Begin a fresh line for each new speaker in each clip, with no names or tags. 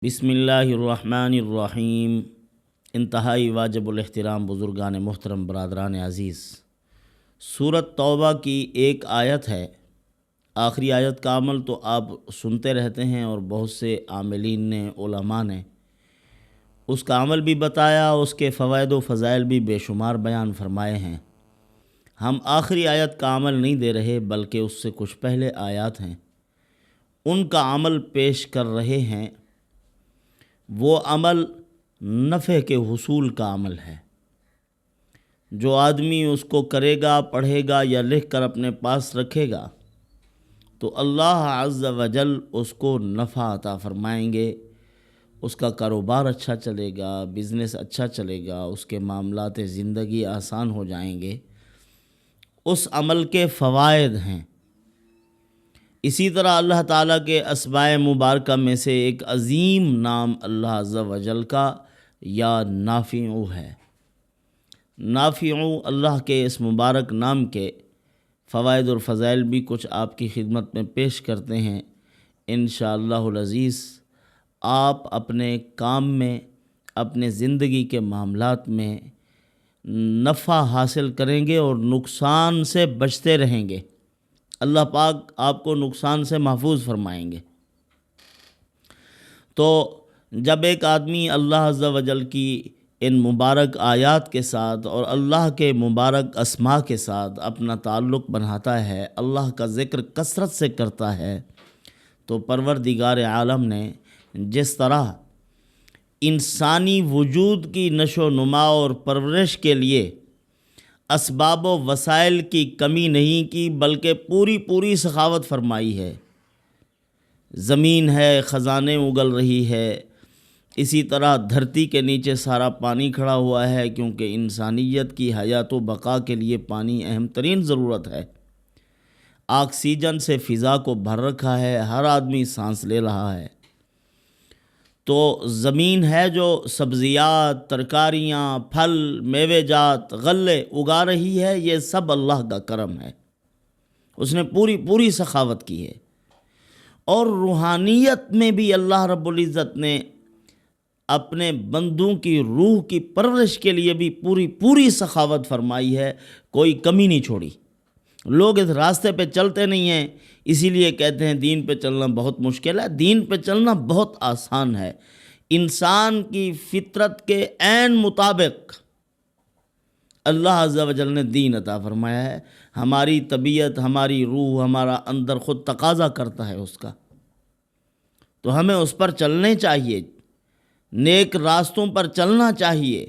بسم اللہ الرحمن الرحیم۔ انتہائی واجب الاحترام بزرگان محترم، برادران عزیز، سورۃ توبہ کی ایک آیت ہے۔ آخری آیت کا عمل تو آپ سنتے رہتے ہیں اور بہت سے عاملین نے، علماء نے اس کا عمل بھی بتایا، اس کے فوائد و فضائل بھی بے شمار بیان فرمائے ہیں۔ ہم آخری آیت کا عمل نہیں دے رہے، بلکہ اس سے کچھ پہلے آیات ہیں ان کا عمل پیش کر رہے ہیں۔ وہ عمل نفع کے حصول کا عمل ہے۔ جو آدمی اس کو کرے گا، پڑھے گا یا لکھ کر اپنے پاس رکھے گا تو اللہ عز و جل اس کو نفع عطا فرمائیں گے۔ اس کا کاروبار اچھا چلے گا، بزنس اچھا چلے گا، اس کے معاملات زندگی آسان ہو جائیں گے۔ اس عمل کے فوائد ہیں۔ اسی طرح اللہ تعالیٰ کے اسماء مبارکہ میں سے ایک عظیم نام اللہ عز و جل کا یا نافع ہے۔ نافع اللہ کے اس مبارک نام کے فوائد اور فضائل بھی کچھ آپ کی خدمت میں پیش کرتے ہیں۔ انشاءاللہ العزیز آپ اپنے کام میں، اپنے زندگی کے معاملات میں نفع حاصل کریں گے اور نقصان سے بچتے رہیں گے۔ اللہ پاک آپ کو نقصان سے محفوظ فرمائیں گے۔ تو جب ایک آدمی اللہ عز و جل کی ان مبارک آیات کے ساتھ اور اللہ کے مبارک اسماء کے ساتھ اپنا تعلق بناتا ہے، اللہ کا ذکر کثرت سے کرتا ہے، تو پروردگار عالم نے جس طرح انسانی وجود کی نشو و نما اور پرورش کے لیے اسباب و وسائل کی کمی نہیں کی، بلکہ پوری سخاوت فرمائی ہے۔ زمین ہے، خزانے اگل رہی ہے، اسی طرح دھرتی کے نیچے سارا پانی کھڑا ہوا ہے، کیونکہ انسانیت کی حیات و بقا کے لیے پانی اہم ترین ضرورت ہے۔ آکسیجن سے فضا کو بھر رکھا ہے، ہر آدمی سانس لے رہا ہے۔ تو زمین ہے جو سبزیات، ترکاریاں، پھل، میوے جات، غلے اگا رہی ہے، یہ سب اللہ کا کرم ہے۔ اس نے پوری سخاوت کی ہے۔ اور روحانیت میں بھی اللہ رب العزت نے اپنے بندوں کی روح کی پرورش کے لیے بھی پوری سخاوت فرمائی ہے، کوئی کمی نہیں چھوڑی۔ لوگ اس راستے پہ چلتے نہیں ہیں، اسی لیے کہتے ہیں دین پہ چلنا بہت مشکل ہے۔ دین پہ چلنا بہت آسان ہے۔ انسان کی فطرت کے عین مطابق اللہ عز و جل نے دین عطا فرمایا ہے۔ ہماری طبیعت، ہماری روح، ہمارا اندر خود تقاضا کرتا ہے اس کا، تو ہمیں اس پر چلنے چاہیے، نیک راستوں پر چلنا چاہیے۔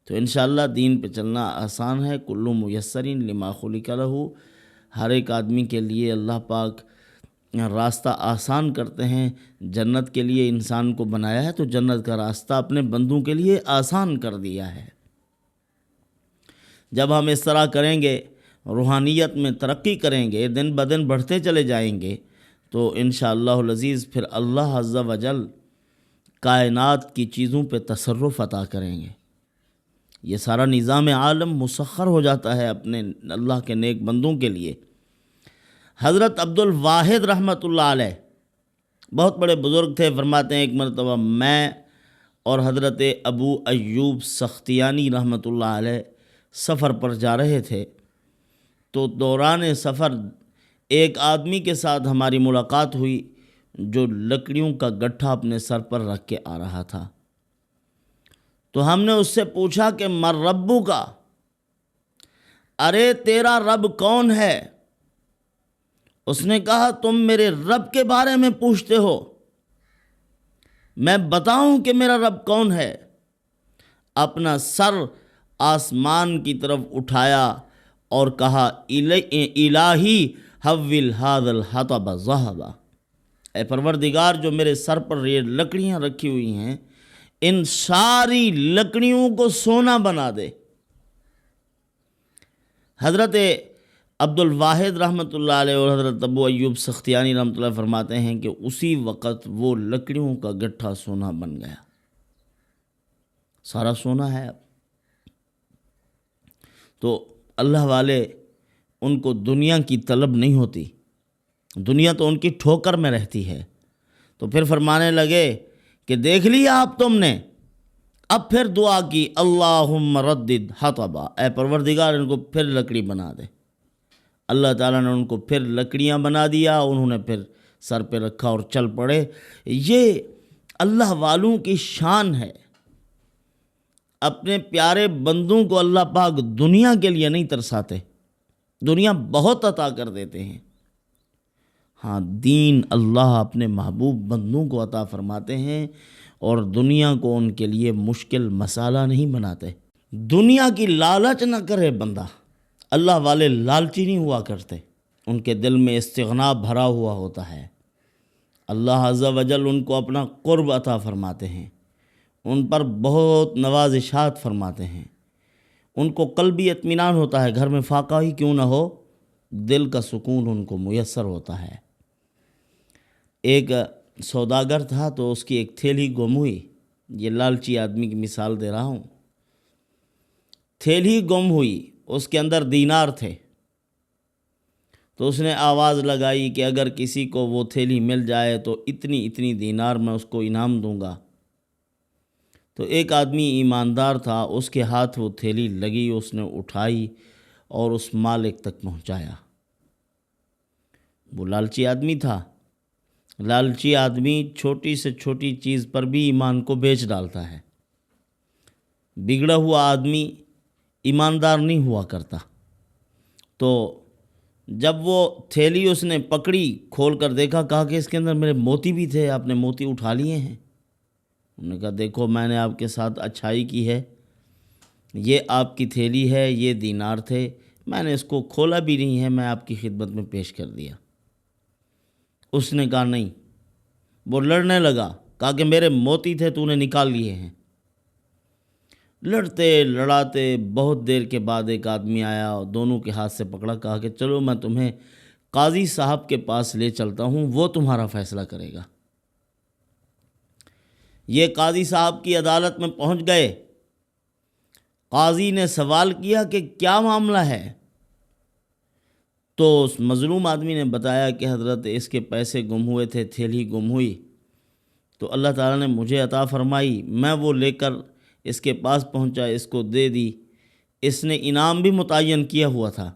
تو انشاءاللہ دین پہ چلنا آسان ہے۔ کل میسر لما خلق لہ، ہر ایک آدمی کے لیے اللہ پاک راستہ آسان کرتے ہیں۔ جنت کے لیے انسان کو بنایا ہے، تو جنت کا راستہ اپنے بندوں کے لیے آسان کر دیا ہے۔ جب ہم اس طرح کریں گے، روحانیت میں ترقی کریں گے، دن بدن بڑھتے چلے جائیں گے، تو انشاءاللہ العزیز پھر اللہ عز و جل کائنات کی چیزوں پہ تصرف عطا کریں گے۔ یہ سارا نظام عالم مسخر ہو جاتا ہے اپنے اللہ کے نیک بندوں کے لیے۔ حضرت عبد الواحد رحمۃ اللہ علیہ بہت بڑے بزرگ تھے، فرماتے ہیں ایک مرتبہ میں اور حضرت ابو ایوب سختیانی رحمۃ اللہ علیہ سفر پر جا رہے تھے، تو دوران سفر ایک آدمی کے ساتھ ہماری ملاقات ہوئی جو لکڑیوں کا گٹھا اپنے سر پر رکھ کے آ رہا تھا۔ تو ہم نے اس سے پوچھا کہ مر ربو کا، ارے تیرا رب کون ہے؟ اس نے کہا تم میرے رب کے بارے میں پوچھتے ہو، میں بتاؤں کہ میرا رب کون ہے؟ اپنا سر آسمان کی طرف اٹھایا اور کہا الہی حول ھذا الحطب ذھبا، اے پروردگار جو میرے سر پر یہ لکڑیاں رکھی ہوئی ہیں، ان ساری لکڑیوں کو سونا بنا دے۔ حضرت عبد الواحد رحمۃ اللہ علیہ اور حضرت ابو ایوب سختیانی رحمۃ اللہ فرماتے ہیں کہ اسی وقت وہ لکڑیوں کا گٹھا سونا بن گیا، سارا سونا ہے اب۔ تو اللہ والے، ان کو دنیا کی طلب نہیں ہوتی، دنیا تو ان کی ٹھوکر میں رہتی ہے۔ تو پھر فرمانے لگے کہ دیکھ لیا اب تم نے، اب پھر دعا کی اللہم ردد حطبا، اے پروردگار ان کو پھر لکڑی بنا دے۔ اللہ تعالیٰ نے ان کو پھر لکڑیاں بنا دیا، انہوں نے پھر سر پہ رکھا اور چل پڑے۔ یہ اللہ والوں کی شان ہے۔ اپنے پیارے بندوں کو اللہ پاک دنیا کے لیے نہیں ترساتے، دنیا بہت عطا کر دیتے ہیں، ہاں دین اللہ اپنے محبوب بندوں کو عطا فرماتے ہیں اور دنیا کو ان کے لیے مشکل مسئلہ نہیں بناتے۔ دنیا کی لالچ نہ کرے بندہ، اللہ والے لالچی نہیں ہوا کرتے، ان کے دل میں استغنا بھرا ہوا ہوتا ہے۔ اللہ عز و جل ان کو اپنا قرب عطا فرماتے ہیں، ان پر بہت نوازشات فرماتے ہیں، ان کو قلبی اطمینان ہوتا ہے، گھر میں فاقہ ہی کیوں نہ ہو دل کا سکون ان کو میسر ہوتا ہے۔ ایک سوداگر تھا تو اس کی ایک تھیلی گم ہوئی، یہ لالچی آدمی کی مثال دے رہا ہوں۔ تھیلی گم ہوئی، اس کے اندر دینار تھے، تو اس نے آواز لگائی کہ اگر کسی کو وہ تھیلی مل جائے تو اتنی اتنی دینار میں اس کو انعام دوں گا۔ تو ایک آدمی ایماندار تھا، اس کے ہاتھ وہ تھیلی لگی، اس نے اٹھائی اور اس مالک تک پہنچایا۔ وہ لالچی آدمی تھا، لالچی آدمی چھوٹی سے چھوٹی چیز پر بھی ایمان کو بیچ ڈالتا ہے۔ بگڑا ہوا آدمی ایماندار نہیں ہوا کرتا۔ تو جب وہ تھیلی اس نے پکڑی، کھول کر دیکھا، کہا کہ اس کے اندر میرے موتی بھی تھے، آپ نے موتی اٹھا لیے ہیں۔ انہوں نے کہا دیکھو میں نے آپ کے ساتھ اچھائی کی ہے، یہ آپ کی تھیلی ہے، یہ دینار تھے، میں نے اس کو کھولا بھی نہیں ہے، میں آپ کی خدمت میں پیش کر دیا۔ اس نے کہا نہیں، وہ لڑنے لگا، کہا کہ میرے موتی تھے تو نے نکال لیے ہیں۔ لڑتے لڑاتے بہت دیر کے بعد ایک آدمی آیا اور دونوں کے ہاتھ سے پکڑا، کہا کہ چلو میں تمہیں قاضی صاحب کے پاس لے چلتا ہوں، وہ تمہارا فیصلہ کرے گا۔ یہ قاضی صاحب کی عدالت میں پہنچ گئے۔ قاضی نے سوال کیا کہ کیا معاملہ ہے؟ تو اس مظلوم آدمی نے بتایا کہ حضرت اس کے پیسے گم ہوئے تھے، تھیلی گم ہوئی، تو اللہ تعالیٰ نے مجھے عطا فرمائی، میں وہ لے کر اس کے پاس پہنچا، اس کو دے دی۔ اس نے انعام بھی متعین کیا ہوا تھا،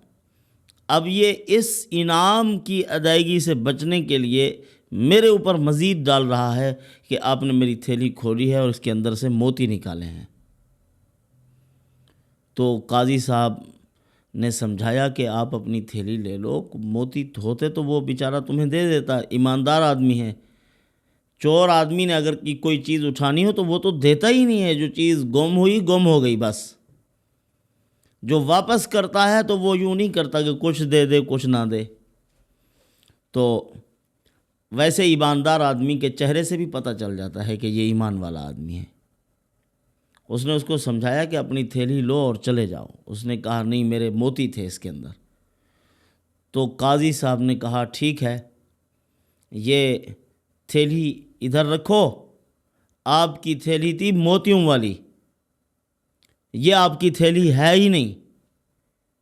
اب یہ اس انعام کی ادائیگی سے بچنے کے لیے میرے اوپر مزید ڈال رہا ہے کہ آپ نے میری تھیلی کھولی ہے اور اس کے اندر سے موتی نکالے ہیں۔ تو قاضی صاحب نے سمجھایا کہ آپ اپنی تھیلی لے لو، موتی ہوتے تو وہ بیچارہ تمہیں دے دیتا، ایماندار آدمی ہے۔ چور آدمی نے اگر کوئی چیز اٹھانی ہو تو وہ تو دیتا ہی نہیں ہے، جو چیز گم ہوئی گم ہو گئی بس۔ جو واپس کرتا ہے تو وہ یوں نہیں کرتا کہ کچھ دے دے کچھ نہ دے۔ تو ویسے ایماندار آدمی کے چہرے سے بھی پتہ چل جاتا ہے کہ یہ ایمان والا آدمی ہے۔ اس نے اس کو سمجھایا کہ اپنی تھیلی لو اور چلے جاؤ۔ اس نے کہا نہیں، میرے موتی تھے اس کے اندر۔ تو قاضی صاحب نے کہا ٹھیک ہے، یہ تھیلی ادھر رکھو، آپ کی تھیلی تھی موتیوں والی، یہ آپ کی تھیلی ہے ہی نہیں،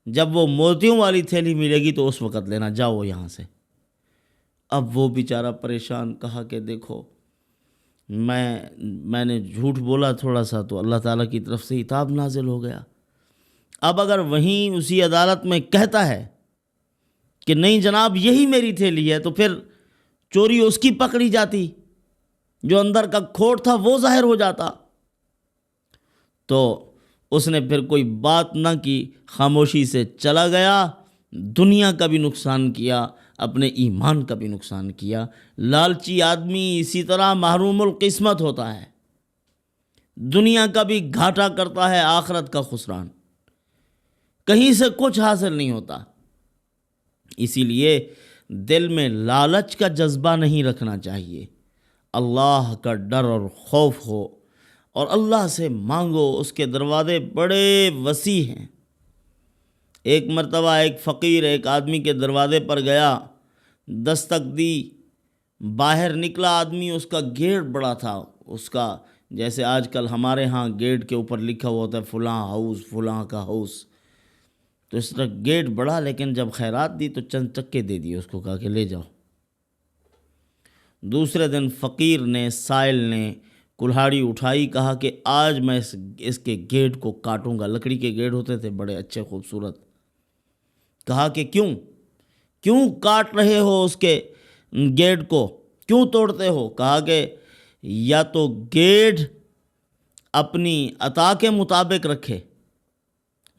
جب وہ موتیوں والی تھیلی ملے گی تو اس وقت لینا، جاؤ یہاں سے۔ اب وہ بیچارہ پریشان، کہا کہ دیکھو میں نے جھوٹ بولا تھوڑا سا تو اللہ تعالیٰ کی طرف سے عتاب نازل ہو گیا۔ اب اگر وہیں اسی عدالت میں کہتا ہے کہ نہیں جناب یہی میری تھیلی ہے تو پھر چوری اس کی پکڑی جاتی، جو اندر کا کھوٹ تھا وہ ظاہر ہو جاتا۔ تو اس نے پھر کوئی بات نہ کی، خاموشی سے چلا گیا، دنیا کا بھی نقصان کیا، اپنے ایمان کا بھی نقصان کیا۔ لالچی آدمی اسی طرح محروم القسمت ہوتا ہے، دنیا کا بھی گھاٹا کرتا ہے، آخرت کا خسران، کہیں سے کچھ حاصل نہیں ہوتا۔ اسی لیے دل میں لالچ کا جذبہ نہیں رکھنا چاہیے، اللہ کا ڈر اور خوف ہو اور اللہ سے مانگو، اس کے دروازے بڑے وسیع ہیں۔ ایک مرتبہ ایک فقیر ایک آدمی کے دروازے پر گیا، دستک دی، باہر نکلا آدمی، اس کا گیٹ بڑا تھا، اس کا جیسے آج کل ہمارے ہاں گیٹ کے اوپر لکھا ہوا ہوتا ہے فلاں ہاؤس، فلاں کا ہاؤس، تو اس طرح گیٹ بڑا، لیکن جب خیرات دی تو چند چکے دے دیے، اس کو کہا کہ لے جاؤ۔ دوسرے دن فقیر نے، سائل نے کلہاڑی اٹھائی، کہا کہ آج میں اس کے گیٹ کو کاٹوں گا۔ لکڑی کے گیٹ ہوتے تھے بڑے اچھے خوبصورت۔ کہا کہ کیوں کاٹ رہے ہو اس کے گیٹ کو، کیوں توڑتے ہو؟ کہا کہ یا تو گیٹ اپنی عطا کے مطابق رکھے،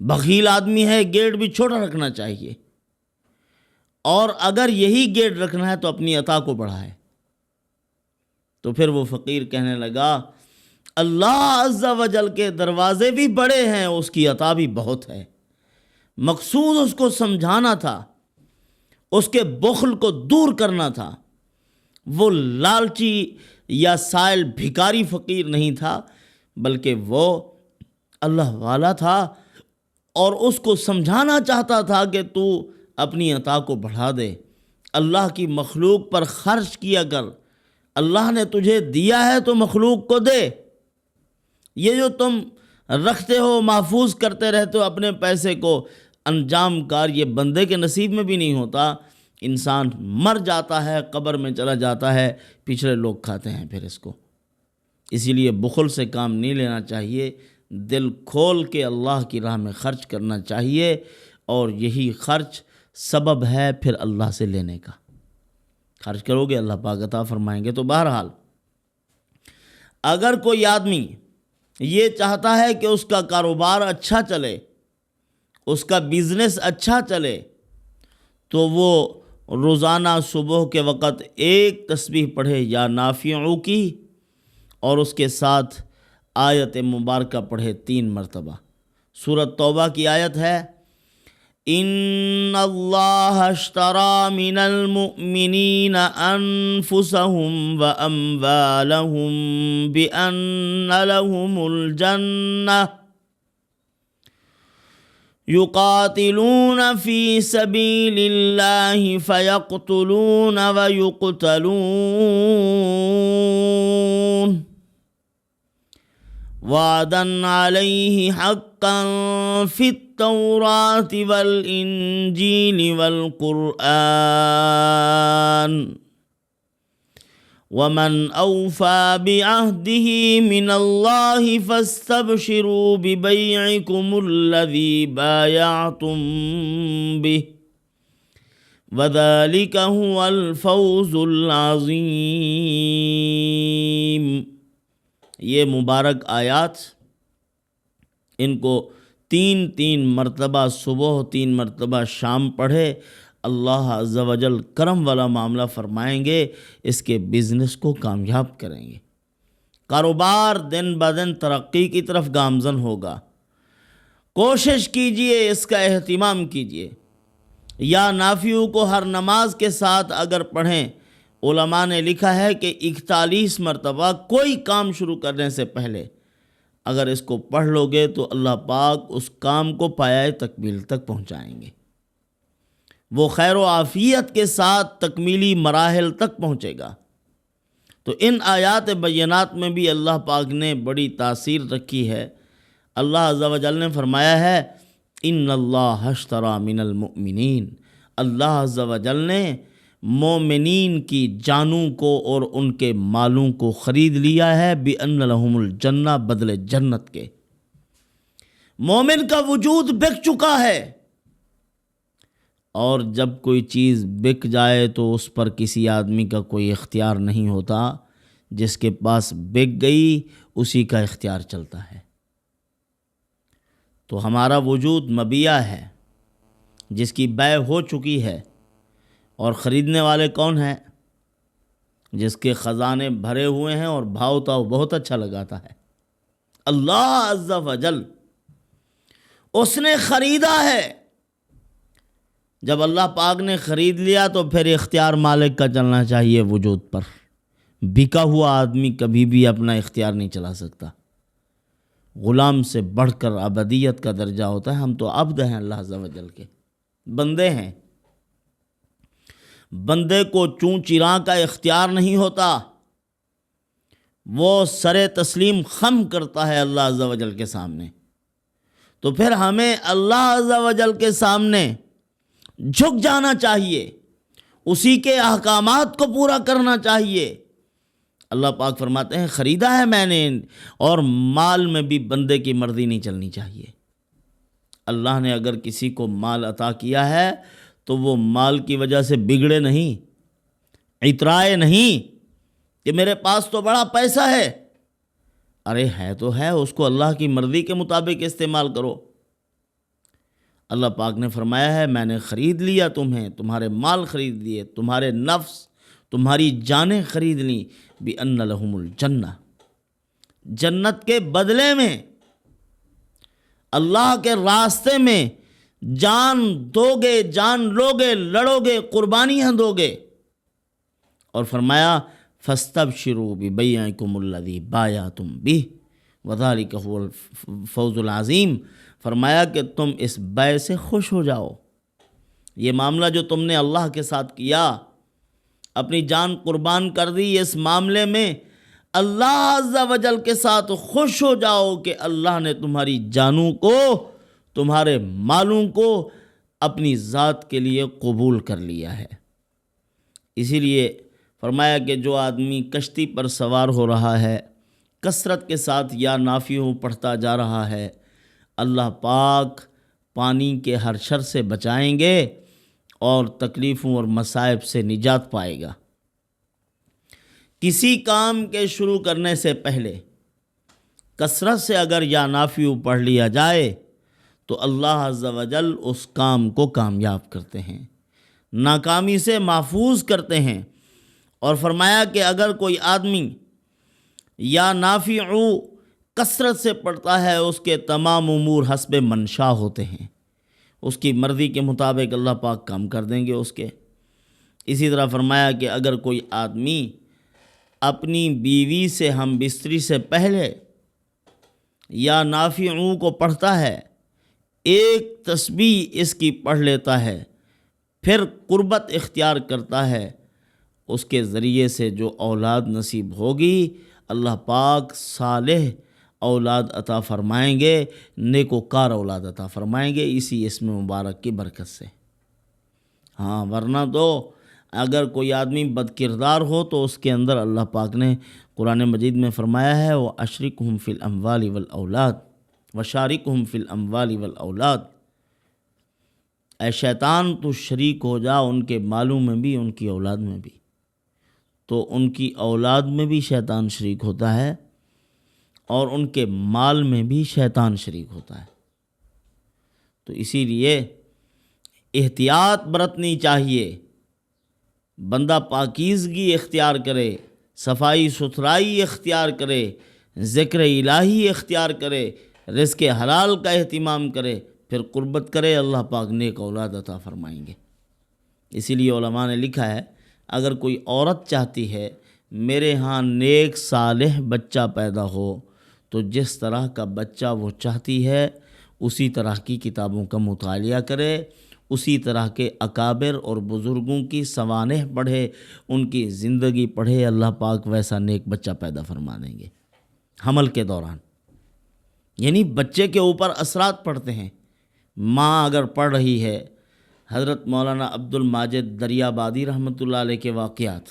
بخیل آدمی ہے گیٹ بھی چھوٹا رکھنا چاہیے، اور اگر یہی گیٹ رکھنا ہے تو اپنی عطا کو بڑھائے۔ تو پھر وہ فقیر کہنے لگا اللہ عز و جل کے دروازے بھی بڑے ہیں، اس کی عطا بھی بہت ہے۔ مقصود اس کو سمجھانا تھا، اس کے بخل کو دور کرنا تھا۔ وہ لالچی یا سائل بھکاری فقیر نہیں تھا، بلکہ وہ اللہ والا تھا، اور اس کو سمجھانا چاہتا تھا کہ تو اپنی عطا کو بڑھا دے، اللہ کی مخلوق پر خرچ کیا کر، اللہ نے تجھے دیا ہے تو مخلوق کو دے۔ یہ جو تم رکھتے ہو، محفوظ کرتے رہتے ہو اپنے پیسے کو، انجام کار یہ بندے کے نصیب میں بھی نہیں ہوتا۔ انسان مر جاتا ہے، قبر میں چلا جاتا ہے، پچھلے لوگ کھاتے ہیں پھر اس کو۔ اسی لیے بخل سے کام نہیں لینا چاہیے، دل کھول کے اللہ کی راہ میں خرچ کرنا چاہیے، اور یہی خرچ سبب ہے پھر اللہ سے لینے کا۔ خرچ کرو گے اللہ پاک عطا فرمائیں گے۔ تو بہرحال اگر کوئی آدمی یہ چاہتا ہے کہ اس کا کاروبار اچھا چلے، اس کا بزنس اچھا چلے، تو وہ روزانہ صبح کے وقت ایک تسبیح پڑھے یا نافعو کی، اور اس کے ساتھ آیت مبارکہ پڑھے 3 مرتبہ۔ سورۃ توبہ کی آیت ہے ان اللہ اشترى من المؤمنین انفسهم واموالهم بان لهم الجنہ یقاتلون فی سبیل اللہ فیقتلون ویقتلون وعدا علیہ حقا فی التوراۃ والانجیل والقرآن ومن اوفى بعهده من اللہ فاستبشروا ببیعکم الذی بایعتم به وذلک هو الفوز العظیم۔ یہ مبارک آیات، ان کو 3 مرتبہ صبح، 3 مرتبہ شام پڑھے، اللہ عز و جل کرم والا معاملہ فرمائیں گے، اس کے بزنس کو کامیاب کریں گے، کاروبار دن بدن ترقی کی طرف گامزن ہوگا۔ کوشش کیجئے، اس کا اہتمام کیجئے۔ یا نافعو کو ہر نماز کے ساتھ اگر پڑھیں، علماء نے لکھا ہے کہ 41 مرتبہ کوئی کام شروع کرنے سے پہلے اگر اس کو پڑھ لو گے تو اللہ پاک اس کام کو پایۂ تکمیل تک پہنچائیں گے، وہ خیر و عافیت کے ساتھ تکمیلی مراحل تک پہنچے گا۔ تو ان آیات بینات میں بھی اللہ پاک نے بڑی تاثیر رکھی ہے۔ اللہ عز و جل نے فرمایا ہے ان اللہ اشتری من المؤمنین، اللہ عز و جل نے مومنین کی جانوں کو اور ان کے مالوں کو خرید لیا ہے، بِأَنَّ لَهُمُ الْجَنَّةَ، بدلے جنت کے۔ مومن کا وجود بک چکا ہے، اور جب کوئی چیز بک جائے تو اس پر کسی آدمی کا کوئی اختیار نہیں ہوتا، جس کے پاس بک گئی اسی کا اختیار چلتا ہے۔ تو ہمارا وجود مبیع ہے، جس کی بیع ہو چکی ہے، اور خریدنے والے کون ہیں؟ جس کے خزانے بھرے ہوئے ہیں اور بھاؤ تاؤ بہت اچھا لگاتا ہے، اللہ عز و جل۔ اس نے خریدا ہے۔ جب اللہ پاک نے خرید لیا تو پھر اختیار مالک کا چلنا چاہیے وجود پر۔ بکا ہوا آدمی کبھی بھی اپنا اختیار نہیں چلا سکتا۔ غلام سے بڑھ کر عبدیت کا درجہ ہوتا ہے۔ ہم تو عبد ہیں اللہ عز و جل کے، بندے ہیں۔ بندے کو چوں چراں کا اختیار نہیں ہوتا، وہ سر تسلیم خم کرتا ہے اللہ عز و جل کے سامنے۔ تو پھر ہمیں اللہ عز و جل کے سامنے جھک جانا چاہیے، اسی کے احکامات کو پورا کرنا چاہیے۔ اللہ پاک فرماتے ہیں خریدا ہے میں نے، اور مال میں بھی بندے کی مرضی نہیں چلنی چاہیے۔ اللہ نے اگر کسی کو مال عطا کیا ہے تو وہ مال کی وجہ سے بگڑے نہیں، اترائے نہیں کہ میرے پاس تو بڑا پیسہ ہے۔ ارے ہے تو ہے، اس کو اللہ کی مرضی کے مطابق استعمال کرو۔ اللہ پاک نے فرمایا ہے میں نے خرید لیا تمہیں، تمہارے مال خرید لیے، تمہارے نفس، تمہاری جانیں خرید لیں، بِأَنَّ لَهُمُ الْجَنَّةَ، جنت کے بدلے میں، اللہ کے راستے میں جان دو گے، جان لو گے، لڑو گے، قربانیاں دو گے۔ اور فرمایا فَاسْتَبْشِرُوا بِبَيْعِكُمُ الَّذِي بَایَعْتُمْ بِهِ وَذَلِكَ هُوَ الْفَوْزُ الْعَظِیمُ، فرمایا کہ تم اس بیع سے خوش ہو جاؤ۔ یہ معاملہ جو تم نے اللہ کے ساتھ کیا، اپنی جان قربان کر دی، اس معاملے میں اللہ عز و جل کے ساتھ خوش ہو جاؤ کہ اللہ نے تمہاری جانوں کو، تمہارے مالوں کو اپنی ذات کے لیے قبول کر لیا ہے۔ اسی لیے فرمایا کہ جو آدمی کشتی پر سوار ہو رہا ہے، کثرت کے ساتھ یا نافیوں پڑھتا جا رہا ہے، اللہ پاک پانی کے ہر شر سے بچائیں گے اور تکلیفوں اور مصائب سے نجات پائے گا۔ کسی کام کے شروع کرنے سے پہلے کثرت سے اگر یا نافیوں پڑھ لیا جائے تو اللہ عز و جل اس کام کو کامیاب کرتے ہیں، ناکامی سے محفوظ کرتے ہیں۔ اور فرمایا کہ اگر کوئی آدمی یا نافعو کثرت سے پڑھتا ہے، اس کے تمام امور حسب منشا ہوتے ہیں، اس کی مرضی کے مطابق اللہ پاک کام کر دیں گے اس کے۔ اسی طرح فرمایا کہ اگر کوئی آدمی اپنی بیوی سے ہم بستری سے پہلے یا نافعو کو پڑھتا ہے، ایک تسبیح اس کی پڑھ لیتا ہے، پھر قربت اختیار کرتا ہے، اس کے ذریعے سے جو اولاد نصیب ہوگی اللہ پاک صالح اولاد عطا فرمائیں گے، نیکوکار اولاد عطا فرمائیں گے اسی اسم مبارک کی برکت سے۔ ہاں ورنہ تو اگر کوئی آدمی بد کردار ہو تو اس کے اندر اللہ پاک نے قرآن مجید میں فرمایا ہے وَأَشْرِكْهُمْ فِي الْأَمْوَالِ وَالْأَوْلَادِ وَشَارِكْهُمْ فِي الْأَمْوَالِ وَالْأَوْلَادِ، اے شیطان تو شریک ہو جا ان کے مالوں میں بھی، ان کی اولاد میں بھی۔ تو ان کی اولاد میں بھی شیطان شریک ہوتا ہے اور ان کے مال میں بھی شیطان شریک ہوتا ہے۔ تو اسی لیے احتیاط برتنی چاہیے، بندہ پاکیزگی اختیار کرے، صفائی ستھرائی اختیار کرے، ذکر الہی اختیار کرے، رزق حلال کا اہتمام کرے، پھر قربت کرے، اللہ پاک نیک اولاد عطا فرمائیں گے۔ اسی لیے علماء نے لکھا ہے اگر کوئی عورت چاہتی ہے میرے ہاں نیک صالح بچہ پیدا ہو تو جس طرح کا بچہ وہ چاہتی ہے اسی طرح کی کتابوں کا مطالعہ کرے، اسی طرح کے اکابر اور بزرگوں کی سوانح پڑھے، ان کی زندگی پڑھے، اللہ پاک ویسا نیک بچہ پیدا فرما دیں گے حمل کے دوران۔ یعنی بچے کے اوپر اثرات پڑتے ہیں۔ ماں اگر پڑھ رہی ہے، حضرت مولانا عبد الماجد دریابادی رحمۃ اللہ علیہ کے واقعات،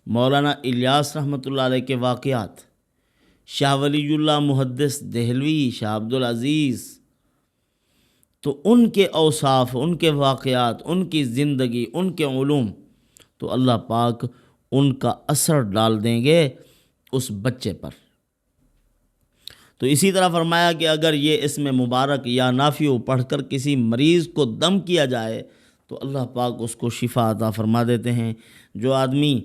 مولانا الیاس رحمۃ اللہ علیہ کے واقعات، شاہ ولی اللہ محدث دہلوی، شاہ عبد العزیز، تو ان کے اوصاف، ان کے واقعات، ان کی زندگی، ان کے علوم، تو اللہ پاک ان کا اثر ڈال دیں گے اس بچے پر۔ تو اسی طرح فرمایا کہ اگر یہ اسم مبارک یا نافع پڑھ کر کسی مریض کو دم کیا جائے تو اللہ پاک اس کو شفا عطا فرما دیتے ہیں۔ جو آدمی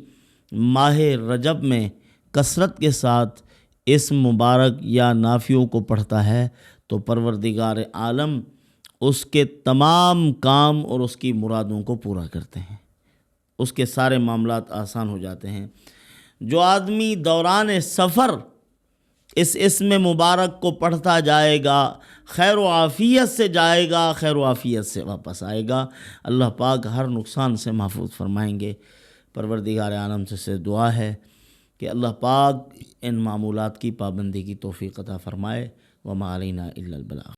ماہ رجب میں کثرت کے ساتھ اسم مبارک یا نافع کو پڑھتا ہے تو پروردگار عالم اس کے تمام کام اور اس کی مرادوں کو پورا کرتے ہیں، اس کے سارے معاملات آسان ہو جاتے ہیں۔ جو آدمی دوران سفر اس اسم مبارک کو پڑھتا جائے گا خیر و عافیت سے جائے گا، خیر و عافیت سے واپس آئے گا، اللہ پاک ہر نقصان سے محفوظ فرمائیں گے۔ پروردگار عالم سے دعا ہے کہ اللہ پاک ان معمولات کی پابندی کی توفیق عطا فرمائے۔ وما علینا الا البلاغ۔